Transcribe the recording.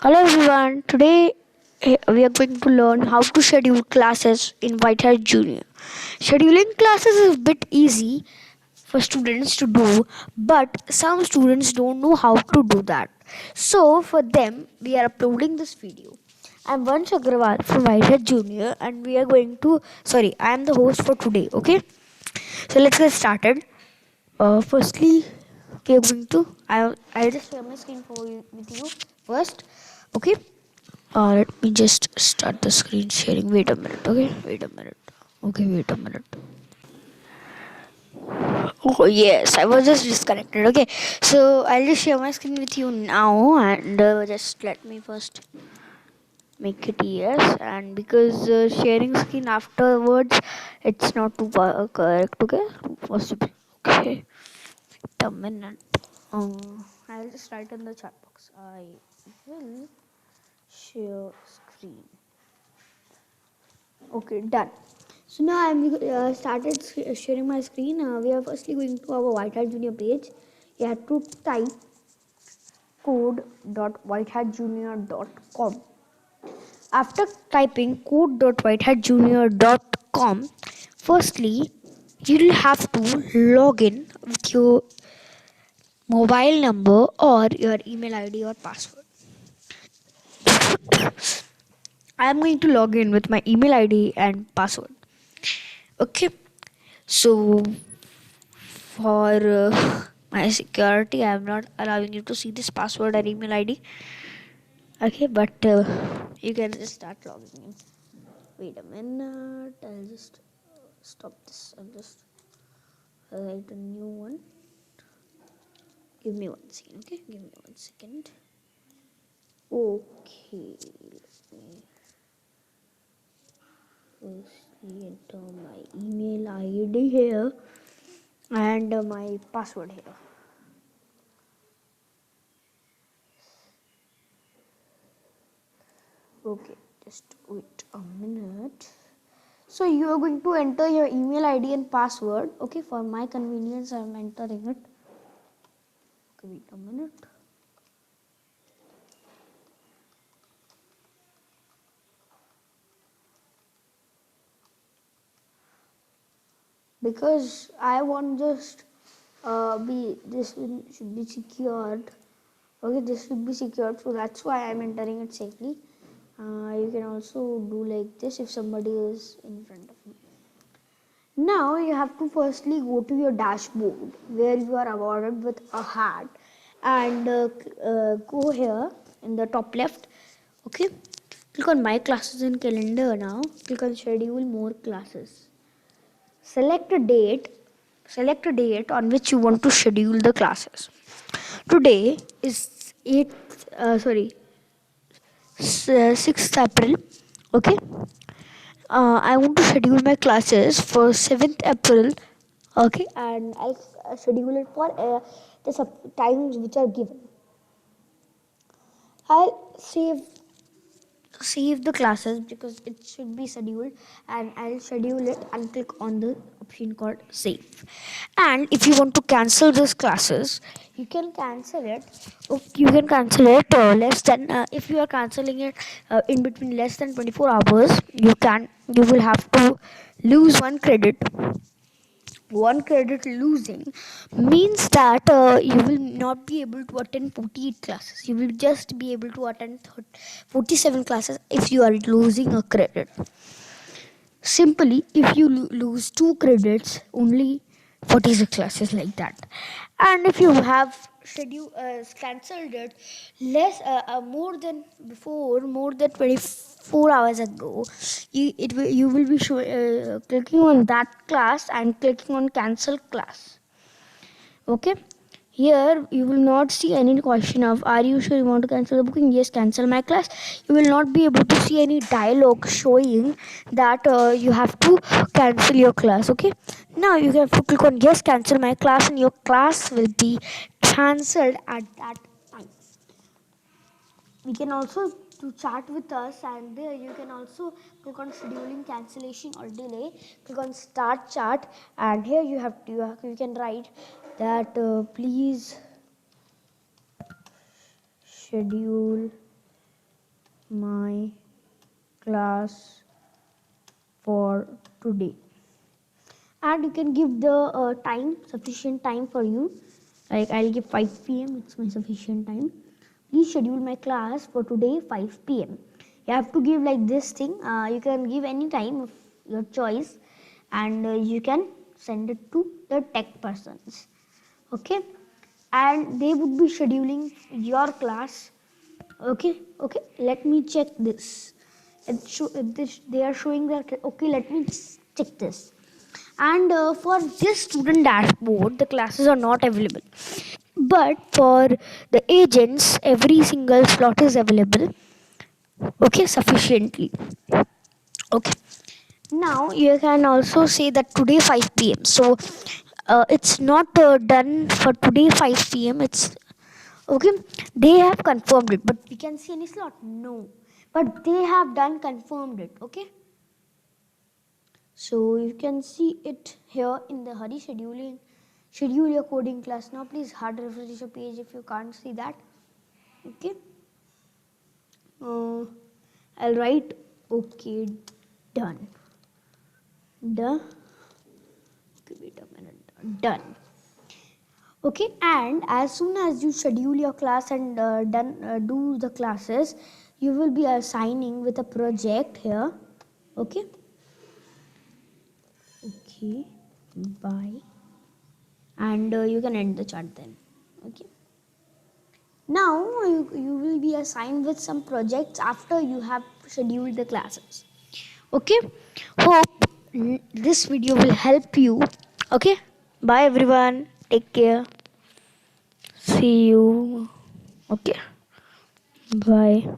Hello everyone. Today we are going to learn how to schedule classes in Whitehead Junior. Scheduling classes is a bit easy for students to do, but some students don't know how to do that. So for them, we are uploading this video. I'm Vansh Agrawal from Whitehead Junior, and we are going to. Sorry, I am the host for today. Okay, so let's get started. Firstly, we are going to. I'll just share my screen for you with you first. Okay. Let me just start the screen sharing. Wait a minute. Okay. Wait a minute. Okay. Wait a minute. Oh yes, I was just disconnected. Okay. So I'll just share my screen with you now, and just let me first make it yes. And because sharing screen afterwards, it's not too correct. Okay. Possible. Okay. Wait a minute. I'll just write in the chat box. I will share screen. Okay, done. So now I'm started sharing my screen. We are firstly going to our Whitehead Junior page. You have to type code.whiteheadjunior.com. After typing code.whiteheadjunior.com, firstly you'll have to log in with your mobile number or your email ID or password. I am going to log in with my email ID and password. Okay, so for my security, I am not allowing you to see this password or email ID. Okay, but you can just start logging in. Wait a minute, I'll just stop this. I'll just write a new one. Give me 1 second, okay? Give me 1 second. Okay, let me firstly enter my email ID here and my password here. Okay, just wait a minute. So you are going to enter your email ID and password. Okay, for my convenience, I am entering it. Okay, wait a minute. Because I want just should be secured. Okay, this should be secured, so that's why I am entering it safely. You can also do like this if somebody is in front of me. Now you have to firstly go to your dashboard where you are awarded with a hat and go here in the top left. Okay, click on my classes and calendar. Now click on schedule more classes. Select a date. Select a date on which you want to schedule the classes. Today is 6th April. Okay, I want to schedule my classes for 7th April. Okay, and I'll schedule it for the times which are given. I'll save the classes because it should be scheduled, and I'll schedule it and click on the option called save. And if you want to cancel these classes, you can cancel it. You can cancel it less than if you are canceling it in between less than 24 hours. You will have to lose 1 credit. 1 credit losing means that you will not be able to attend 48 classes. You will just be able to attend 47 classes if you are losing a credit. Simply, if you lose 2 credits, only 46 classes like that. And if you have cancelled it more than before, more than 24 hours ago, you will be clicking on that class and clicking on cancel class. Okay, here you will not see any question of are you sure you want to cancel the booking. Yes, cancel my class. You will not be able to see any dialogue showing that you have to cancel your class. Okay, now you have to click on yes, cancel my class, and your class will be cancelled at that time. We can also to chat with us, and there you can also click on scheduling cancellation or delay. Click on start chat, and here you can write that please schedule my class for today. And you can give the time, sufficient time for you. Like I'll give 5 p.m. It's my sufficient time. Please schedule my class for today 5 p.m. You have to give like this thing. You can give any time of your choice, and you can send it to the tech persons. Okay, and they would be scheduling your class. Okay. Let me check this. They are showing that. Okay, let me check this. And for this student dashboard, the classes are not available. But for the agents, every single slot is available. Okay, sufficiently. Okay. Now you can also say that today 5 p.m. So it's not done for today 5 p.m. It's okay. They have confirmed it, but we can see any slot? No. But they have done confirmed it. Okay. So you can see it here in the Hurry scheduling. Schedule your coding class now. Please hard refresh your page if you can't see that. Okay. I'll write okay done. Done. Okay, wait a minute. Done. Okay, and as soon as you schedule your class and do the classes, you will be assigning with a project here. Okay. Okay. Bye. And you can end the chat then. Okay. Now you will be assigned with some projects after you have scheduled the classes. Okay. Hope this video will help you. Okay. Bye everyone. Take care. See you. Okay. Bye.